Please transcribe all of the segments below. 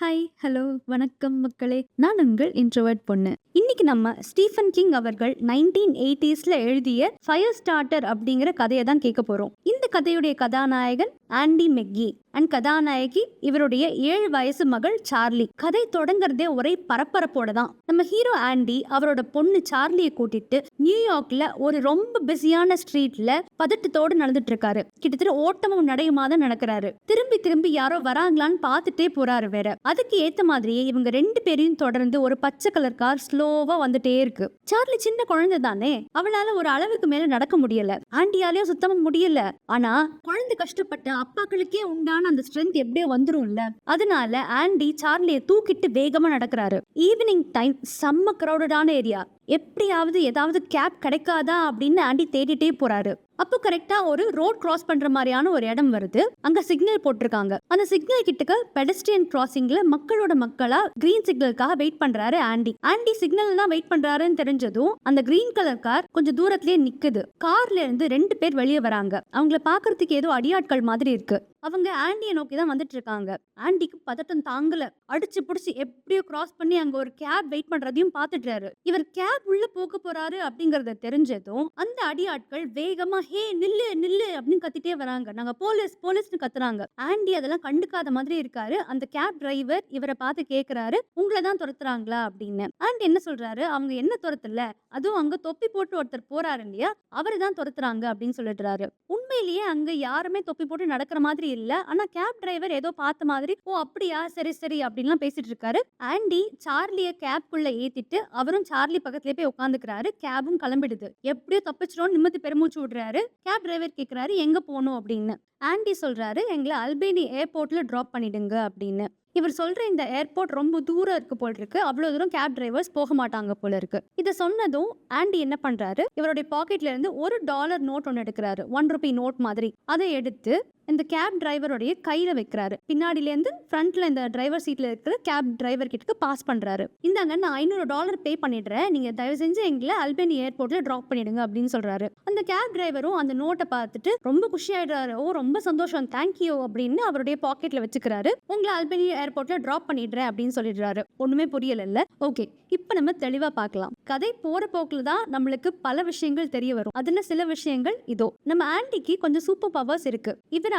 Hi, hello, வணக்கம் மக்களே. நான் உங்கள் இன்ட்ரோவர்ட் பொண்ணு. இன்னைக்கு நம்ம ஸ்டீஃபன் கிங் அவர்கள் 1980ஸ்ல எழுதிய ஃபயர் ஸ்டார்ட்டர் அப்படிங்கிற கதையை தான் கேட்க போறோம். இந்த கதையுடைய கதாநாயகன் ஆண்டி மெக்கி அண்ட் கதாநாயகி இவருடைய 7 வயசு மகள் சார்லி. கதை தொடங்குறதே ஒரே பரபரப்போட தான். நம்ம ஹீரோ ஆண்டி அவரோட பொண்ணு சார்லியை கூட்டிட்டு நியூயார்க்ல ஒரு ரொம்ப பிஸியான ஸ்ட்ரீட்ல பதட்டத்தோடு நடந்துட்டு இருக்காரு. கிட்டத்தட்ட ஓட்டமும் நடையுமா தான் நடக்கிறாரு. திரும்பி திரும்பி யாரோ வராங்களான்னு பார்த்துட்டே போறாரு வேற. அதுக்கு ஏத்த மாதிரியே இவங்க 2 பேரையும் தொடர்ந்து ஒரு பச்சை கலர் கார் ஸ்லோவா வந்துட்டே இருக்கு. சார்லி சின்ன குழந்தை தானே, அவளால ஒரு அளவுக்கு மேல நடக்க முடியல. ஆண்டியாலயும் சுத்தமா முடியல. ஆனா குழந்தை கஷ்டப்பட்ட அப்பாக்களுக்கே உண்டான அந்த ஸ்ட்ரென்த் எப்படியோ வந்துரும்ல. அதனால ஆண்டி சார்லியை தூக்கிட்டு வேகமா நடக்கிறாரு. ஈவினிங் டைம், செம்ம கிரௌடடான ஏரியா. எப்படியாவது ஏதாவது கேப் கிடைக்காதா அப்படின்னு ஆண்டி தேடிட்டே போறாரு. அப்போ கரெக்டா ஒரு ரோட் கிராஸ் பண்ற மாதிரியான ஒரு இடம் வருது. அங்க சிக்னல் போட்டிருக்காங்க. அந்த சிக்னல் கிட்டக்க பெடஸ்ட்ரியன் கிராசிங்ல மக்களா கிரீன் சிக்னலுக்காக வெயிட் பண்றாரு ஆண்டி. ஆண்டி சிக்னல் தான் வெயிட் பண்றாருன்னு தெரிஞ்சதும் அந்த கிரீன் கலர் கார் கொஞ்சம் தூரத்திலேயே நிக்குது. கார்ல இருந்து 2 பேர் வெளியே வராங்க. அவங்கள பாக்குறதுக்கு ஏதோ அடியாட்கள் மாதிரி இருக்கு. அவங்க ஆண்டியை நோக்கி தான் வந்துட்டு இருக்காங்க. ஆண்டிக்கு பதட்டம் தாங்கல. அடிச்சு புடிச்சு எப்படியோ கிராஸ் பண்ணி அங்க ஒரு கேப் வெயிட் பண்றதையும் பாத்துட்டாரு. இவர் கேப் உள்ள போக போறாரு அப்படிங்கறத தெரிஞ்சதும் அந்த அடியாட்கள் வேகமா ஹே நில்லு நில்லு அப்படின்னு கத்திட்டே வராங்க. நாங்க போலீஸ் போலீஸ்னு கத்துறாங்க. ஆண்டி அதெல்லாம் கண்டுக்காத மாதிரி இருக்காரு. அந்த கேப் டிரைவர் இவரை பார்த்து கேக்குறாரு, உங்களை தான் துரத்துறாங்களா அப்படின்னு. ஆண்டி என்ன சொல்றாரு, அவங்க என்ன துரத்தல, அதுவும் அங்க தொப்பி போட்டு ஒருத்தர் போறாரு இல்லையா, அவரு தான் துரத்துறாங்க அப்படின்னு சொல்லிடுறாரு. உண்மையிலேயே அங்க யாருமே தொப்பி போட்டு நடக்கிற மாதிரி இல்ல. ஆனா கேப் டிரைவர் ஏதோ பார்த்த மாதிரி, ஓ அப்படியா, சரி சரி அப்படின்லாம் பேசிட்டு இருக்காரு. ஆண்டி சார்லிய கேப்குள்ள ஏத்திட்டு அவரும் சார்லி பக்கத்துலயே போய் உட்காந்துக்கிறாரு. கேபும் கிளம்பிடுது. எப்படியோ தப்பிச்சிரும் நிம்மதி பெருமூச்சு விடுறாரு. கேப் டிரைவர் கேக்குறாரு எங்க போகணும் அப்படின்னு. ஆண்டி சொல்றாரு, எங்களை அல்பேனி ஏர்போர்ட்ல டிராப் பண்ணிடுங்க அப்படின்னு. இவர் சொல்ற இந்த ஏர்போர்ட் ரொம்ப தூரம் இருக்கு போல இருக்கு. அவ்வளவு தூரம் கேப் டிரைவர்ஸ் போக மாட்டாங்க போல இருக்கு. இத சொன்னதும் ஆண்டி என்ன பண்றாரு, இவருடைய பாக்கெட்ல இருந்து $1 நோட் ஒன்னு எடுக்கிறாரு. ₹1 நோட் மாதிரி. அதை எடுத்து இந்த கேப் டிரைவருடைய கையில வைக்கிறாரு. பின்னாடில இருந்து ஃப்ரண்ட்ல இந்த டிரைவர் சீட்ல இருக்கிற கேப் டிரைவர் கிட்ட பாஸ் பண்றாரு. இந்தாங்க, நான் $500 பே பண்ணிடுறேன். நீங்க தயவு செஞ்சு எங்களை அல்பேனி ஏர்போர்ட்ல டிராப் பண்ணிடுங்க அப்படின்னு சொல்றாரு. அந்த கேப் டிரைவரும் அந்த நோட்டை பார்த்துட்டு ரொம்ப குஷி ஆயிடுறாரு. ஓ ரொம்ப சந்தோஷம், தேங்க்யூ அப்படின்னு அவருடைய பாக்கெட்ல வச்சுக்கிறாரு. உங்களை அல்பேனி ஏர்போர்ட்ல டிராப் பண்ணிடுறேன் அப்படின்னு சொல்லிடுறாரு. ஒண்ணுமே புரியல. ஓகே, இப்ப நம்ம தெளிவா பார்க்கலாம். கதை போற போக்குல தான் நம்மளுக்கு பல விஷயங்கள் தெரிய வரும். அதுல சில விஷயங்கள் இதோ. நம்ம ஆண்டிக்கு கொஞ்சம் சூப்பர் பவர்ஸ் இருக்கு. இவரால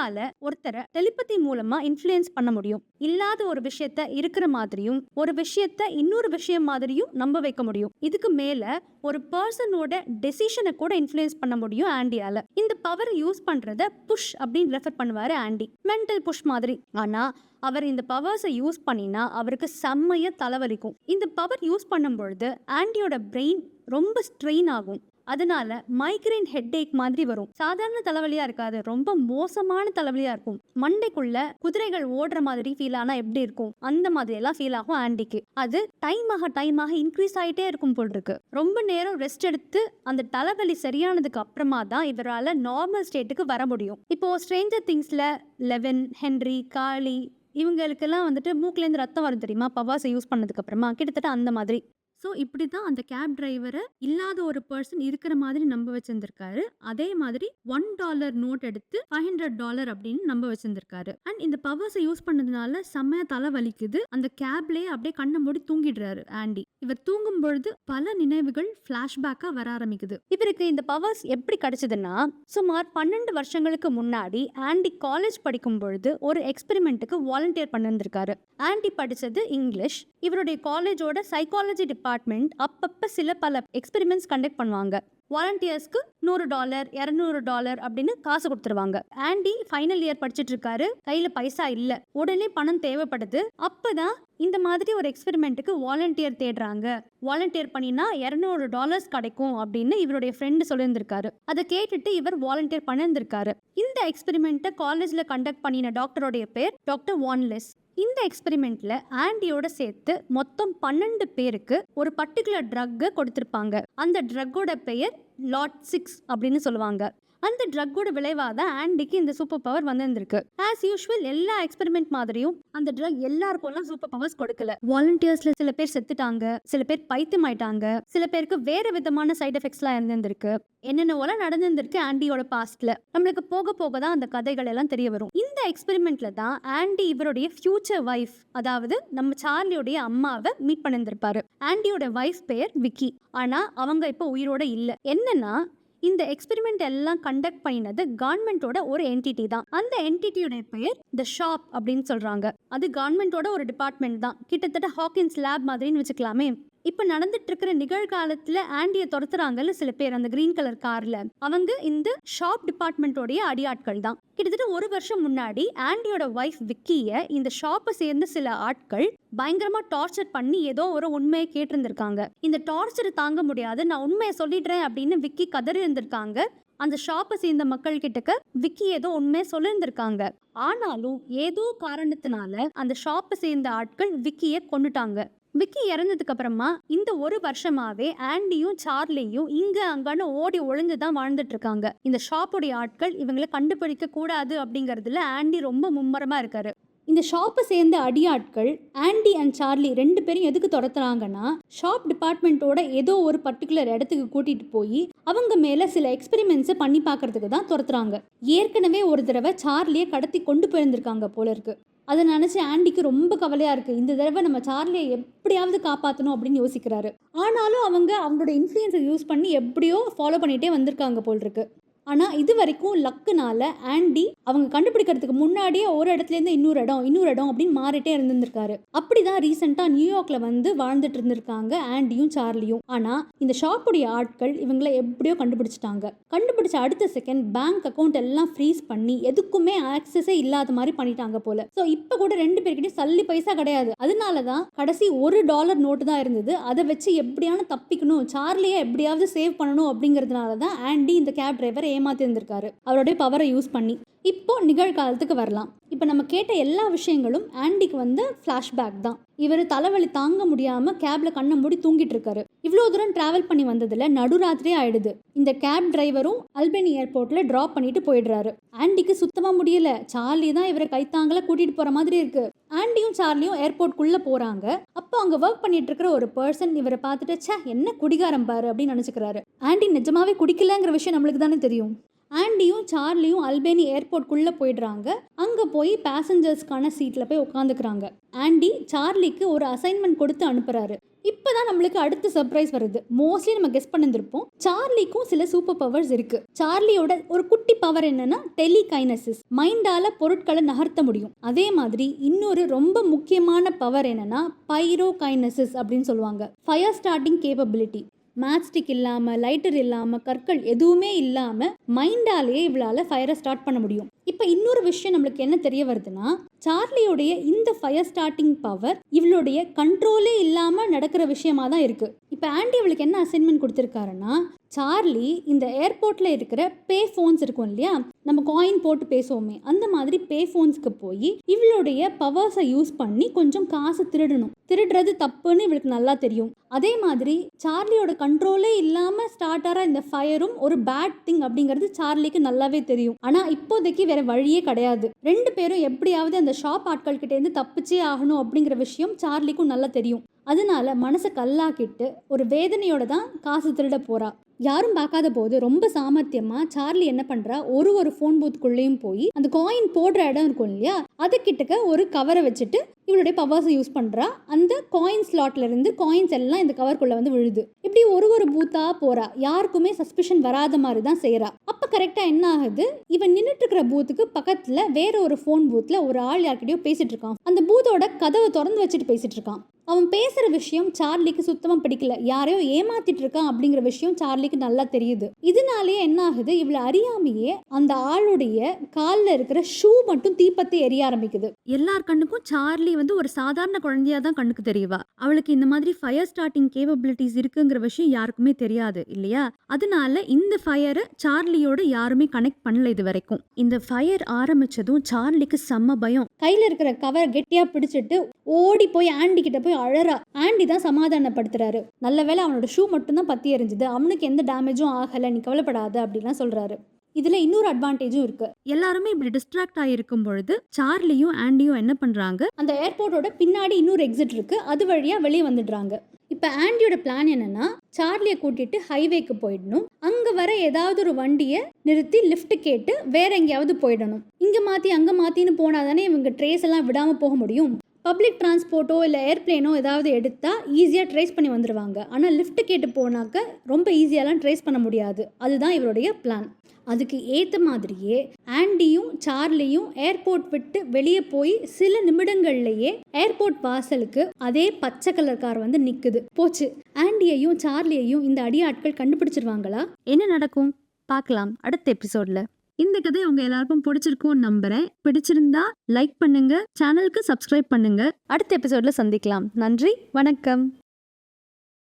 ஒருத்தரை டெலிபதி மூலமா இன்ஃப்ளூயன்ஸ் பண்ண முடியும். இல்லாத ஒரு விஷயத்த இருக்கிற மாதிரியும் ஒரு விஷயத்த இன்னொரு விஷயம் மாதிரியும் நம்ப வைக்க முடியும். இதுக்கு மேல ஒரு பர்சனோட டெசிஷனை கூட இன்ஃப்ளூயன்ஸ் பண்ண முடியும் ஆண்டியால. இந்த பவர் யூஸ் பண்றத புஷ் அப்படின்னு ரெஃபர் பண்ணுவாரு ஆண்டி. மென்டல் புஷ் மாதிரி. ஆனா அவர் இந்த பவர்ஸை யூஸ் பண்ணினா அவருக்கு செம்மைய தலைவலிக்கும். இந்த பவர் யூஸ் பண்ணும் பொழுது ஆண்டியோட பிரெயின் ரொம்ப ஸ்ட்ரெயின் ஆகும். அதனால மைக்ரைன் ஹெட்டேக் மாதிரி வரும். சாதாரண தலைவலியா இருக்காது, ரொம்ப மோசமான தலைவலியா இருக்கும். மண்டைக்குள்ள குதிரைகள் ஓடுற மாதிரி ஃபீல் ஆனா எப்படி இருக்கும், அந்த மாதிரி எல்லாம் ஃபீல் ஆகும் ஆண்டிக்கு. அது டைம் ஆக இன்க்ரீஸ் ஆயிட்டே இருக்கும் போல் இருக்கு. ரொம்ப நேரம் ரெஸ்ட் எடுத்து அந்த தலைவலி சரியானதுக்கு அப்புறமா தான் இவரால நார்மல் ஸ்டேட்டுக்கு வர முடியும். இப்போ ஸ்ட்ரேஞ்சர் திங்ஸ்ல லெவன், ஹென்ரி, காளி இவங்களுக்கெல்லாம் வந்துட்டு மூக்குலேருந்து ரத்தம் வரும் தெரியுமா, பவாஸை யூஸ் பண்ணதுக்கு அப்புறமா. கிட்டத்தட்ட அந்த மாதிரி. ஸோ இப்படி தான் அந்த கேப் டிரைவரை இல்லாத ஒரு பர்சன் இருக்கிற மாதிரி நம்ப வச்சிருந்திருக்காரு. அதே மாதிரி $1 நோட் எடுத்து $500 அப்படின்னு நம்ப வச்சிருந்திருக்காரு. அண்ட் இந்த பவர்ஸை யூஸ் பண்ணதுனால செம்மையா தலை வலிக்குது. அந்த கேப்லேயே அப்படியே கண்ணை மூடி தூங்கிடுறாரு ஆண்டி. இவர் தூங்கும் பொழுது பல நினைவுகள் பிளாஷ்பேக்கா வர ஆரம்பிக்குது. இவருக்கு இந்த பவர்ஸ் எப்படி கிடைச்சதுன்னா, சுமார் 12 வருஷங்களுக்கு முன்னாடி ஆண்டி காலேஜ் படிக்கும் பொழுது ஒரு எக்ஸ்பெரிமெண்ட்டுக்கு வாலண்டியர் பண்ணிருந்திருக்காரு. ஆண்டி படிச்சது இங்கிலீஷ். இவருடைய காலேஜோட சைக்காலஜி டிபார்ட்மெண்ட் அப்பப்ப பல எக்ஸ்பெரிமெண்ட்ஸ் கண்டக்ட் பண்ணுவாங்க. வாலண்டியர்ஸ்க்கு $100, $200 அப்படின்னு காசு கொடுத்துருவாங்க. ஆண்டி ஃபைனல் இயர் படிச்சுட்டு இருக்காரு. கையில பைசா இல்ல. உடனே பணம் தேவைப்படுது. அப்பதான் இந்த மாதிரி ஒரு எக்ஸ்பெரிமெண்ட்டுக்கு வாலண்டியர் தேடுறாங்க. வாலண்டியர் பண்ணினா $200 கிடைக்கும் அப்படின்னு இவருடைய ஃப்ரெண்டு சொல்லியிருந்திருக்காரு. அதை கேட்டுட்டு இவர் வாலண்டியர் பண்ணியிருந்திருக்காரு. இந்த எக்ஸ்பெரிமெண்ட்டை காலேஜ்ல கண்டக்ட் பண்ணின டாக்டருடைய பேர் டாக்டர் வான்லெஸ். இந்த எக்ஸ்பெரிமெண்ட்ல ஆண்டியோட சேர்த்து மொத்தம் 12 பேருக்கு ஒரு பர்டிகுலர் ட்ரக்கை கொடுத்திருப்பாங்க. அந்த ட்ரக்கோட பெயர் லாட் 6 அப்படின்னு சொல்லுவாங்க. அந்த ட்ரக்கோட விளைவாக தான் ஆண்டிக்கு இந்த சூப்பர் பவர் வந்திருந்திருக்கு. ஆஸ் யூஷுவல் எல்லா எக்ஸ்பெரிமெண்ட் மாதிரியும் அந்த ட்ரக் எல்லாருக்கும் சூப்பர் பவர்ஸ் கொடுக்கல. வாலண்டியர்ஸ்ல சில பேர் செத்துட்டாங்க, சில பேர் பைத்தியமாயிட்டாங்க, சில பேருக்கு வேற விதமான சைடு எஃபெக்ட்ஸ்லாம் இருந்திருக்கு. என்னென்னலாம் நடந்திருக்கு ஆண்டியோட பாஸ்ட்ல. நம்மளுக்கு போக போக தான் அந்த கதைகள் எல்லாம் தெரிய வரும். இந்த எக்ஸ்பெரிமெண்ட்ல தான் ஆண்டி இவருடைய ஃபியூச்சர் வைஃப், அதாவது நம்ம சார்லியோடைய அம்மாவை மீட் பண்ணிருந்திருப்பாரு. ஆண்டியோட வைஃப் பேர் விக்கி. ஆனா அவங்க இப்போ உயிரோட இல்ல. என்னன்னா இந்த எக்ஸ்பெரிமெண்ட் எல்லாம் கண்டக்ட் பண்ணினது கவர்மெண்டோட ஒரு என்டிட்டி தான். அந்த என்டிட்டியோட பெயர் த ஷாப் அப்படின்னு சொல்றாங்க. அது கவர்மெண்டோட ஒரு டிபார்ட்மெண்ட் தான். கிட்டத்தட்ட ஹாக்கின்ஸ் லேப் மாதிரின்னு வச்சுக்கலாமே. இப்ப நடந்துட்டு இருக்கிற நிகழ்காலத்துல ஆண்டியை துரத்துறாங்கல்ல சில பேர் அந்த கிரீன் கலர் கார்ல, அவங்க இந்த ஷாப் டிபார்ட்மெண்டோடைய அடியாட்கள் தான். கிட்டத்தட்ட ஒரு வருஷம் முன்னாடி ஆண்டியோட வைஃப் விக்கிய இந்த ஷாப்பை சேர்ந்த சில ஆட்கள் பயங்கரமா டார்ச்சர் பண்ணி ஏதோ ஒரு உண்மையை கேட்டிருந்திருக்காங்க. இந்த டார்ச்சரை தாங்க முடியாது, நான் உண்மையை சொல்லிடுறேன் அப்படின்னு விக்கி கதறி இருந்திருக்காங்க. அந்த ஷாப்பை சேர்ந்த மக்கள் கிட்டக்க விக்கி ஏதோ உண்மையை சொல்லியிருந்திருக்காங்க. ஆனாலும் ஏதோ காரணத்தினால அந்த ஷாப்பை சேர்ந்த ஆட்கள் விக்கிய கொன்னுட்டாங்க. விக்கி இறந்ததுக்கு அப்புறமா இந்த ஒரு வருஷமாவே ஆண்டியும் சார்லியும் இங்க அங்கன்னு ஓடி ஒளிஞ்சுதான் வாழ்ந்துட்டு இருக்காங்க. இந்த ஷாப்புடைய ஆட்கள் இவங்களை கண்டுபிடிக்க கூடாது அப்படிங்கறதுல ஆண்டி ரொம்ப மும்மரமா இருக்காரு. இந்த ஷாப்பை சேர்ந்த அடியாட்கள் ஆண்டி அண்ட் சார்லி ரெண்டு பேரும் எதுக்கு துரத்துறாங்கன்னா, ஷாப் டிபார்ட்மெண்ட்டோட ஏதோ ஒரு பர்டிகுலர் இடத்துக்கு கூட்டிட்டு போய் அவங்க மேல சில எக்ஸ்பெரிமெண்ட்ஸை பண்ணி பார்க்கறதுக்கு தான் துரத்துறாங்க. ஏற்கனவே ஒரு தடவை சார்லியை கடத்தி கொண்டு போயிருந்திருக்காங்க போல இருக்கு. அதை நினச்சி ஆண்டிக்கு ரொம்ப கவலையாக இருக்குது. இந்த தடவை நம்ம சார்லியை எப்படியாவது காப்பாற்றணும் அப்படின்னு யோசிக்கிறாரு. ஆனாலும் அவங்களோட இன்ஃப்ளூயன்ஸை யூஸ் பண்ணி எப்படியோ ஃபாலோ பண்ணிகிட்டே வந்திருக்காங்க போல் இருக்கு. ஆனால் இது வரைக்கும் லக்குனால ஆண்டி அவங்க கண்டுபிடிக்கிறதுக்கு முன்னாடியே ஒரு இடத்துலேருந்து இன்னொரு இடம் அப்படின்னு மாறிட்டே இருந்திருக்காரு. அப்படிதான் ரீசெண்டாக நியூயார்க்ல வந்து வாழ்ந்துட்டு இருந்திருக்காங்க ஆண்டியும் சார்லியும். ஆனால் இந்த ஷாப்புடைய ஆட்கள் இவங்களை எப்படியோ கண்டுபிடிச்சிட்டாங்க. கண்டுபிடிச்ச அடுத்த செகண்ட் பேங்க் அக்கௌண்ட் எல்லாம் ஃப்ரீஸ் பண்ணி எதுக்குமே ஆக்சஸே இல்லாத மாதிரி பண்ணிட்டாங்க போல. ஸோ இப்போ கூட ரெண்டு பேர்கிட்டயும் சல்லி பைசா கிடையாது. அதனால தான் கடைசி $1 நோட்டு தான் இருந்தது. அதை வச்சு எப்படியான தப்பிக்கணும், சார்லியை எப்படியாவது சேவ் பண்ணணும் அப்படிங்கிறதுனால தான் ஆண்டி இந்த கேப் டிரைவர் ஏமாத்தி இருந்திருக்காரு அவருடைய பவரை யூஸ் பண்ணி. இப்போ நிகழ்காலத்துக்கு வரலாம். இப்போ நம்ம கேட்ட எல்லா விஷயங்களும் ஆண்டிக்கு வந்து ஃப்ளாஷ்பேக் தான். இவர் தலைவலி தாங்க முடியாம கேப்ல கண்ணை மூடி தூங்கிட்டு இருக்காரு. இவ்வளோ தூரம் டிராவல் பண்ணி வந்ததுல நடுராத்திரியே ஆயிடுது. இந்த கேப் டிரைவரும் அல்பேனி ஏர்போர்ட்ல டிராப் பண்ணிட்டு போயிடுறாரு. ஆண்டிக்கு சுத்தமா முடியல. சார்லி தான் இவரை கைத்தாங்கல கூட்டிட்டு போற மாதிரி இருக்கு. ஆண்டியும் சார்லியும் ஏர்போர்ட்குள்ள போறாங்க. அப்போ அங்க ஒர்க் பண்ணிட்டு இருக்கிற ஒரு பர்சன் இவரை பார்த்துட்டு, ச்சே என்ன குடிகாரம் பாரு அப்படின்னு நினைச்சுக்கிறாரு. ஆண்டி நிஜமாவே குடிக்கலங்கிற விஷயம் நம்மளுக்கு தானே தெரியும். ஆண்டியும் சார்லியும் அல்பேனி ஏர்போர்ட்குள்ளே போயிடுறாங்க. அங்கே போய் பேசஞ்சர்ஸ்க்கான சீட்டில் போய் உட்காந்துக்கிறாங்க. ஆண்டி சார்லிக்கு ஒரு அசைன்மெண்ட் கொடுத்து அனுப்புகிறாரு. இப்போ தான் நம்மளுக்கு அடுத்த சர்ப்ரைஸ் வருது. மோஸ்ட்லி நம்ம கெஸ் பண்ணியிருந்திருப்போம், சார்லிக்கும் சில சூப்பர் பவர்ஸ் இருக்குது. சார்லியோட ஒரு குட்டி பவர் என்னன்னா டெலிகைனசிஸ், மைண்டால் பொருட்களை நகர்த்த முடியும். அதே மாதிரி இன்னொரு ரொம்ப முக்கியமான பவர் என்னன்னா பைரோகைனசிஸ் அப்படின்னு சொல்லுவாங்க. Fire starting capability. மேட்ச்ஸ்டிக் இல்லாமல், லைட்டர் இல்லாமல், கற்கள் எதுவுமே இல்லாமல் மைண்டாலேயே இவளால் ஃபயரை ஸ்டார்ட் பண்ண முடியும். இப்போ இன்னொரு விஷயம் நம்மளுக்கு என்ன தெரிய வருதுன்னா, சார்லியோடைய இந்த ஃபயர் ஸ்டார்டிங் பவர் இவளுடைய கண்ட்ரோலே இல்லாமல் நடக்கிற விஷயமா தான் இருக்குது. இப்போ ஆண்டி இவளுக்கு என்ன அசைன்மெண்ட் கொடுத்துருக்காருன்னா, சார்லி இந்த ஏர்போர்ட்டில் இருக்கிற பே ஃபோன்ஸ் இருக்கும் இல்லையா, நம்ம காயின் போட்டு பேசுவோமே, அந்த மாதிரி பே ஃபோன்ஸ்க்கு போய் இவளுடைய பவர்ஸை யூஸ் பண்ணி கொஞ்சம் காசு திருடணும். திருடுறது தப்புன்னு இவளுக்கு நல்லா தெரியும். அதே மாதிரி சார்லியோட கண்ட்ரோலே இல்லாமல் ஸ்டார்ட் ஆகிற இந்த ஃபயரும் ஒரு பேட் திங் அப்படிங்கிறது சார்லிக்கு நல்லாவே தெரியும். ஆனால் இப்போதைக்கு வேற வழியே கிடையாது. ரெண்டு பேரும் எப்படியாவது அந்த ஷாப் ஆட்கள் கிட்ட இருந்து தப்பிச்சே ஆகணும் அப்படிங்கிற விஷயம் சார்லிக்கும் நல்லா தெரியும். அதனால மனசை கல்லாக்கிட்டு ஒரு வேதனையோட தான் காசு திருட போறா. யாரும் பார்க்காத போது ரொம்ப சாமர்த்தியமா சார்லி என்ன பண்றா, ஒரு ஃபோன் பூத்துக்குள்ளேயும் போய் அந்த காயின் போடுற இடம் இருக்கும் இல்லையா, அது கிட்டக்க ஒரு கவரை வச்சுட்டு இவளுடைய பவர்ஸை யூஸ் பண்றா. அந்த காயின் ஸ்லாட்ல இருந்து காயின்ஸ் எல்லாம் இந்த கவருக்குள்ள வந்து விழுது. இப்படி ஒரு பூத்தா போறா. யாருக்குமே சஸ்பிஷன் வராத மாதிரி தான் செய்யறா. அப்ப கரெக்டா என்ன ஆகுது, இவன் நின்றுட்டு இருக்கிற பூத்துக்கு பக்கத்துல வேற ஒரு ஃபோன் பூத்ல ஒரு ஆள் யார்கிட்டயோ பேசிட்டு இருக்கான். அந்த பூத்தோட கதவை திறந்து வச்சுட்டு பேசிட்டு இருக்கான். அவன் பேசுற விஷயம் சார்லிக்கு சுத்தமா பிடிக்கல. யாரையோ ஏமாத்திட்டு இருக்கான் அப்படிங்கிற விஷயம் சார்லிக்கு நல்லா தெரியுது. இதனாலேயே என்ன ஆகுது, இவளை அறியாமையே அந்த ஆளுடைய காலில் இருக்கிற ஷூ மட்டும் தீப்பத்தி எரிய ஆரம்பிக்குது. எல்லார் கண்ணுக்கும் சார்லி வந்து ஒரு சாதாரண குழந்தையா தான் கண்ணுக்கு தெரியவா. அவளுக்கு இந்த மாதிரி ஃபயர் ஸ்டார்டிங் கேப்பபிலிட்டிஸ் இருக்குங்கிற விஷயம் யாருக்குமே தெரியாது இல்லையா. அதனால இந்த ஃபயரை சார்லியோட யாருமே கனெக்ட் பண்ணல இது வரைக்கும். இந்த ஃபயர் ஆரம்பிச்சதும் சார்லிக்கு செம்ம பயம். கையில இருக்கிற கவரை கெட்டியா பிடிச்சிட்டு ஓடி போய் ஆண்டி கிட்ட போய் அழறா. ஆண்டி தான் சமாதானப்படுத்துறாரு. நல்ல வேளை அவனோட ஷூ மட்டும் தான் பத்தி எரிஞ்சுது, அவனுக்கு எந்த டேமேஜும் ஆகல, நீ கவலைப்படாத அப்படிலாம் சொல்றாரு. இதுல இன்னொரு அட்வான்டேஜும் இருக்கு. எல்லாருமே இப்படி டிஸ்ட்ராக்ட் ஆகிருக்கும் பொழுது சார்லியும் ஆண்டியும் என்ன பண்றாங்க, அந்த ஏர்போர்ட்டோட பின்னாடி இன்னொரு எக்ஸிட் இருக்கு, அது வழியா வெளியே வந்துடுறாங்க. இப்போ ஆண்டியோட பிளான் என்னன்னா, சார்லியை கூட்டிட்டு ஹைவேக்கு போயிடணும். அங்க வர ஏதாவது ஒரு வண்டியை நிறுத்தி லிஃப்ட் கேட்டு வேற எங்கேயாவது போயிடணும். இங்க மாத்தி அங்க மாத்தின்னு போனாதானே இவங்க ட்ரேஸ் எல்லாம் விடாம போக முடியும். பப்ளிக் டிரான்ஸ்போர்ட்டோ இல்லை ஏர்பிளேனோ ஏதாவது எடுத்தால் ஈஸியாக ட்ரேஸ் பண்ணி வந்துடுவாங்க. ஆனால் லிஃப்ட் கேட்டு போனாக்க ரொம்ப ஈஸியாலாம் ட்ரேஸ் பண்ண முடியாது. அதுதான் இவருடைய பிளான். அதுக்கு ஏற்ற மாதிரியே ஆண்டியும் சார்லியும் ஏர்போர்ட் விட்டு வெளியே போய் சில நிமிடங்கள்லேயே ஏர்போர்ட் வாசலுக்கு அதே பச்சை கலர் கார் வந்து நிற்குது. போச்சு, ஆண்டியையும் சார்லியையும் இந்த அடியாட்கள் கண்டுபிடிச்சிருவாங்களா? என்ன நடக்கும் பார்க்கலாம் அடுத்த எபிசோட்ல. இந்த கதை உங்க எல்லாருக்கும் பிடிச்சிருக்கும்னு நம்புறேன். பிடிச்சிருந்தா லைக் பண்ணுங்க, சேனலுக்கு சப்ஸ்கிரைப் பண்ணுங்க. அடுத்த எபிசோட்ல சந்திக்கலாம். நன்றி, வணக்கம்.